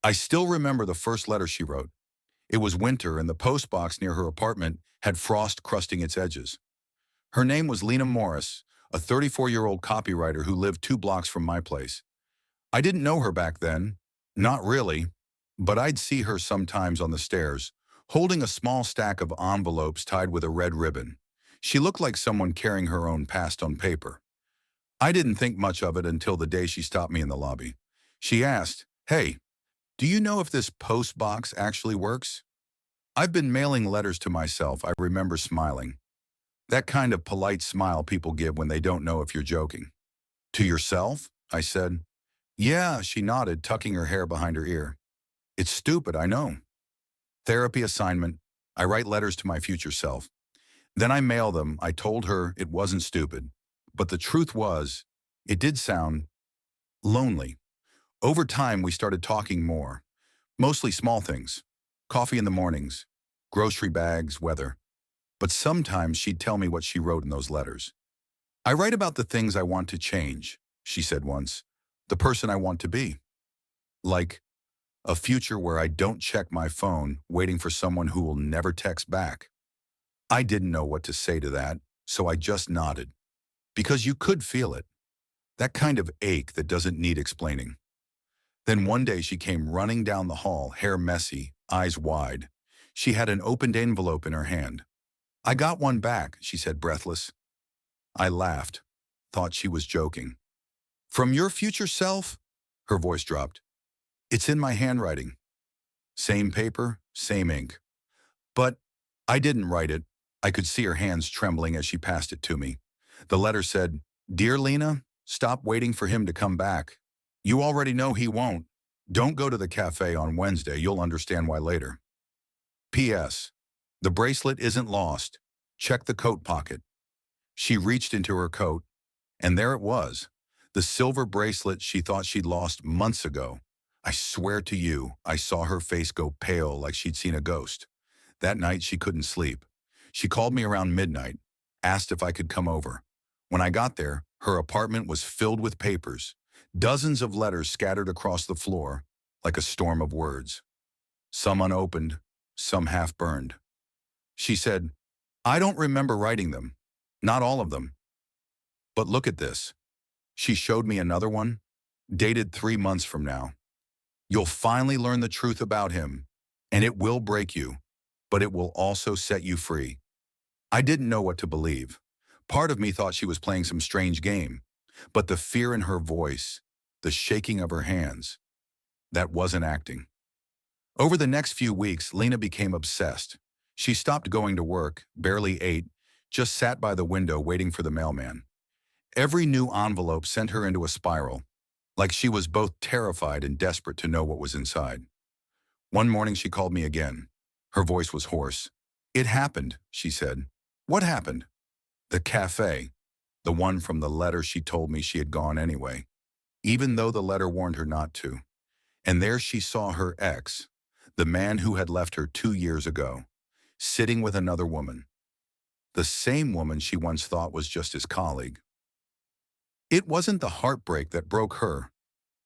I still remember the first letter she wrote. It was winter and the postbox near her apartment had frost crusting its edges. Her name was Lena Morris, a 34-year-old copywriter who lived 2 blocks from my place. I didn't know her back then, not really, but I'd see her sometimes on the stairs, holding a small stack of envelopes tied with a red ribbon. She looked like someone carrying her own past on paper. I didn't think much of it until the day she stopped me in the lobby. She asked, "Hey, do you know if this post box actually works?" I've been mailing letters to myself, I remember smiling. That kind of polite smile people give when they don't know if you're joking. "To yourself?" I said. "Yeah," she nodded, tucking her hair behind her ear. "It's stupid, I know. Therapy assignment. I write letters to my future self. Then I mail them." I told her it wasn't stupid. But the truth was, it did sound lonely. Over time, we started talking more. Mostly small things. Coffee in the mornings, grocery bags, weather. But sometimes she'd tell me what she wrote in those letters. "I write about the things I want to change," she said once. "The person I want to be. Like a future where I don't check my phone waiting for someone who will never text back." I didn't know what to say to that, so I just nodded. Because you could feel it. That kind of ache that doesn't need explaining. Then one day she came running down the hall, hair messy, eyes wide. She had an opened envelope in her hand. "I got one back," she said, breathless. I laughed, thought she was joking. "From your future self?" Her voice dropped. "It's in my handwriting. Same paper, same ink. But I didn't write it." I could see her hands trembling as she passed it to me. The letter said, "Dear Lena, stop waiting for him to come back. You already know he won't. Don't go to the cafe on Wednesday. You'll understand why later. P.S. The bracelet isn't lost. Check the coat pocket." She reached into her coat, and there it was, the silver bracelet she thought she'd lost months ago. I swear to you, I saw her face go pale like she'd seen a ghost. That night, she couldn't sleep. She called me around midnight, asked if I could come over. When I got there, her apartment was filled with papers, dozens of letters scattered across the floor, like a storm of words. Some unopened, some half-burned. She said, "I don't remember writing them. Not all of them. But look at this." She showed me another one, dated 3 months from now. "You'll finally learn the truth about him, and it will break you, but it will also set you free." I didn't know what to believe. Part of me thought she was playing some strange game, but the fear in her voice, the shaking of her hands, that wasn't acting. Over the next few weeks, Lena became obsessed. She stopped going to work, barely ate, just sat by the window waiting for the mailman. Every new envelope sent her into a spiral, like she was both terrified and desperate to know what was inside. One morning she called me again. Her voice was hoarse. "It happened," she said. "What happened?" "The cafe. The one from the letter she told me she had gone anyway, even though the letter warned her not to. And there she saw her ex, the man who had left her 2 years ago, sitting with another woman. The same woman she once thought was just his colleague. It wasn't the heartbreak that broke her.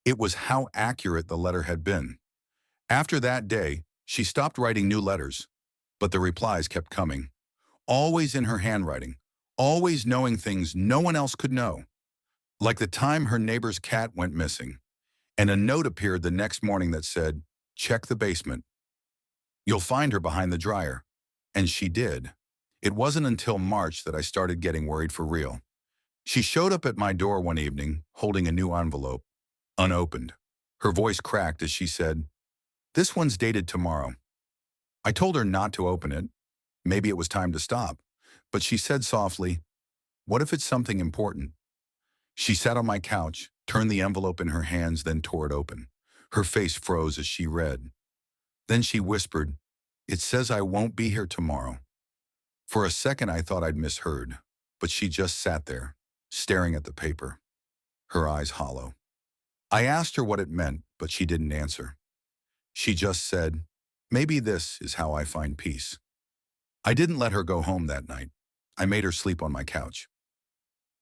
It was how accurate the letter had been. After that day, she stopped writing new letters, but the replies kept coming. Always in her handwriting, always knowing things no one else could know. Like the time her neighbor's cat went missing, and a note appeared the next morning that said, "Check the basement. You'll find her behind the dryer." And she did. It wasn't until March that I started getting worried for real. She showed up at my door one evening, holding a new envelope, unopened. Her voice cracked as she said, "This one's dated tomorrow." I told her not to open it. Maybe it was time to stop. But she said softly, "What if it's something important?" She sat on my couch, turned the envelope in her hands, then tore it open. Her face froze as she read. Then she whispered, "It says I won't be here tomorrow." For a second I thought I'd misheard, but she just sat there, staring at the paper, her eyes hollow. I asked her what it meant, but she didn't answer. She just said, "Maybe this is how I find peace." I didn't let her go home that night. I made her sleep on my couch.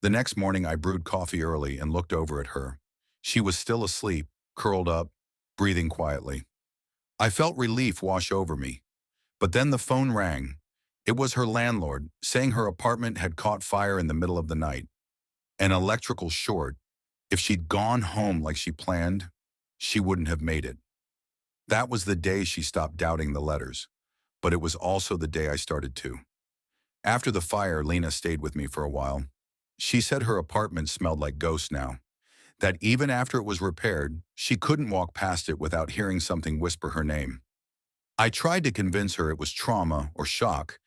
The next morning I brewed coffee early and looked over at her. She was still asleep, curled up, breathing quietly. I felt relief wash over me. But then the phone rang. It was her landlord, saying her apartment had caught fire in the middle of the night. An electrical short. If she'd gone home like she planned, she wouldn't have made it. That was the day she stopped doubting the letters. But it was also the day I started to. After the fire, Lena stayed with me for a while. She said her apartment smelled like ghosts now. That even after it was repaired, she couldn't walk past it without hearing something whisper her name. I tried to convince her it was trauma or shock,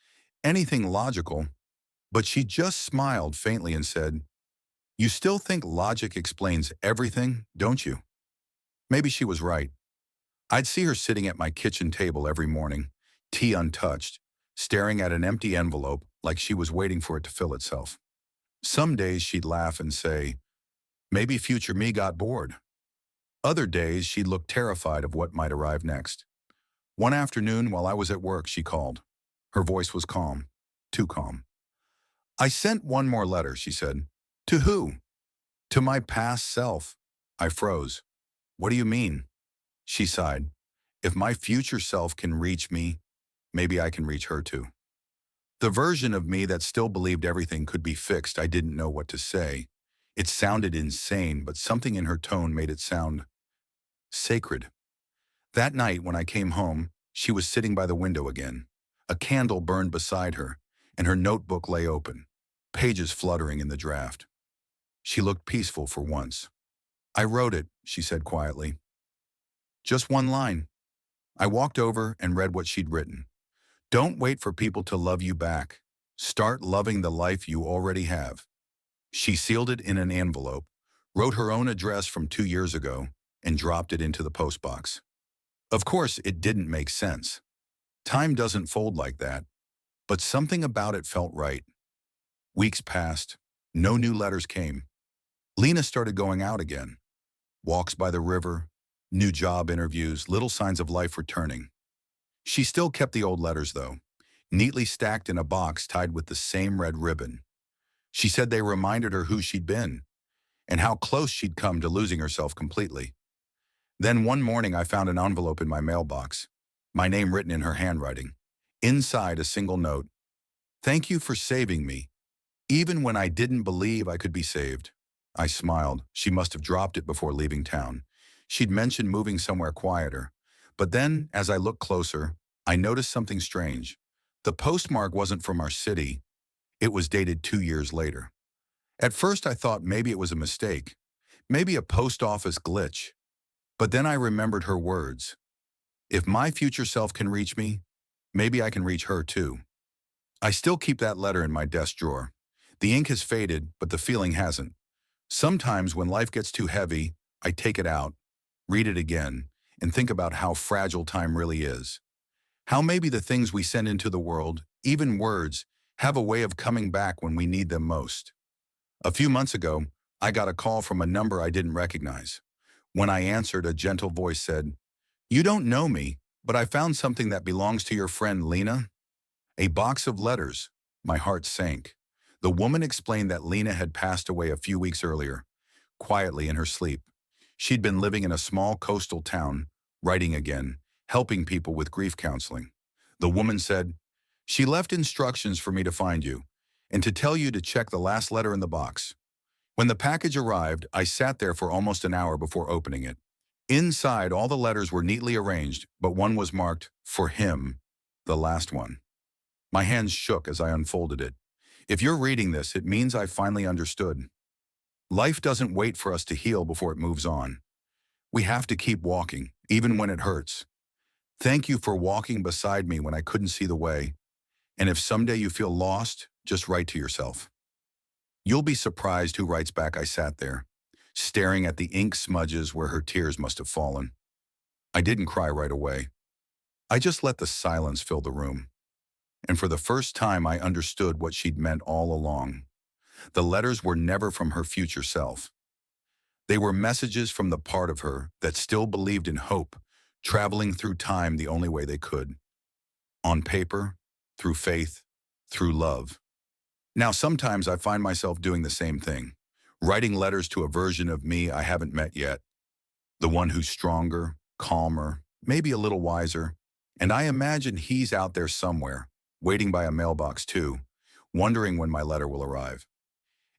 anything logical, but she just smiled faintly and said, "You still think logic explains everything, don't you?" Maybe she was right. I'd see her sitting at my kitchen table every morning, tea untouched, staring at an empty envelope like she was waiting for it to fill itself. Some days she'd laugh and say, "Maybe future me got bored." Other days she'd look terrified of what might arrive next. One afternoon while I was at work, she called. Her voice was calm, too calm. "I sent one more letter," she said. "To who?" "To my past self." I froze. "What do you mean?" She sighed. "If my future self can reach me, maybe I can reach her too." The version of me that still believed everything could be fixed, I didn't know what to say. It sounded insane, but something in her tone made it sound sacred. That night when I came home, she was sitting by the window again. A candle burned beside her, and her notebook lay open, pages fluttering in the draft. She looked peaceful for once. "I wrote it," she said quietly. "Just one line." I walked over and read what she'd written. "Don't wait for people to love you back. Start loving the life you already have." She sealed it in an envelope, wrote her own address from 2 years ago, and dropped it into the postbox. Of course, it didn't make sense. Time doesn't fold like that, but something about it felt right. Weeks passed. No new letters came. Lena started going out again. Walks by the river, new job interviews, little signs of life returning. She still kept the old letters, though, neatly stacked in a box tied with the same red ribbon. She said they reminded her who she'd been and how close she'd come to losing herself completely. Then one morning I found an envelope in my mailbox, my name written in her handwriting. Inside, a single note. "Thank you for saving me, even when I didn't believe I could be saved." I smiled. She must have dropped it before leaving town. She'd mentioned moving somewhere quieter. But then, as I looked closer, I noticed something strange. The postmark wasn't from our city. It was dated 2 years later. At first I thought maybe it was a mistake, maybe a post office glitch. But then I remembered her words. If my future self can reach me, maybe I can reach her too. I still keep that letter in my desk drawer. The ink has faded, but the feeling hasn't. Sometimes when life gets too heavy, I take it out, read it again, and think about how fragile time really is. How maybe the things we send into the world, even words, have a way of coming back when we need them most. A few months ago, I got a call from a number I didn't recognize. When I answered, a gentle voice said, "You don't know me, but I found something that belongs to your friend Lena." A box of letters. My heart sank. The woman explained that Lena had passed away a few weeks earlier, quietly in her sleep. She'd been living in a small coastal town, writing again, helping people with grief counseling. The woman said, "She left instructions for me to find you, and to tell you to check the last letter in the box." When the package arrived, I sat there for almost an hour before opening it. Inside, all the letters were neatly arranged, but one was marked, "For him," the last one. My hands shook as I unfolded it. If you're reading this, it means I finally understood. Life doesn't wait for us to heal before it moves on. We have to keep walking, even when it hurts. Thank you for walking beside me when I couldn't see the way. And if someday you feel lost, just write to yourself. You'll be surprised who writes back. I sat there, staring at the ink smudges where her tears must have fallen. I didn't cry right away. I just let the silence fill the room. And for the first time, I understood what she'd meant all along. The letters were never from her future self. They were messages from the part of her that still believed in hope, traveling through time the only way they could. On paper, through faith, through love. Now sometimes I find myself doing the same thing, writing letters to a version of me I haven't met yet. The one who's stronger, calmer, maybe a little wiser. And I imagine he's out there somewhere, waiting by a mailbox too, wondering when my letter will arrive.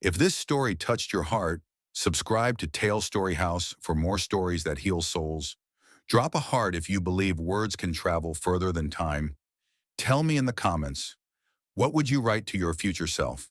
If this story touched your heart, subscribe to Tale Story House for more stories that heal souls. Drop a heart if you believe words can travel further than time. Tell me in the comments, what would you write to your future self?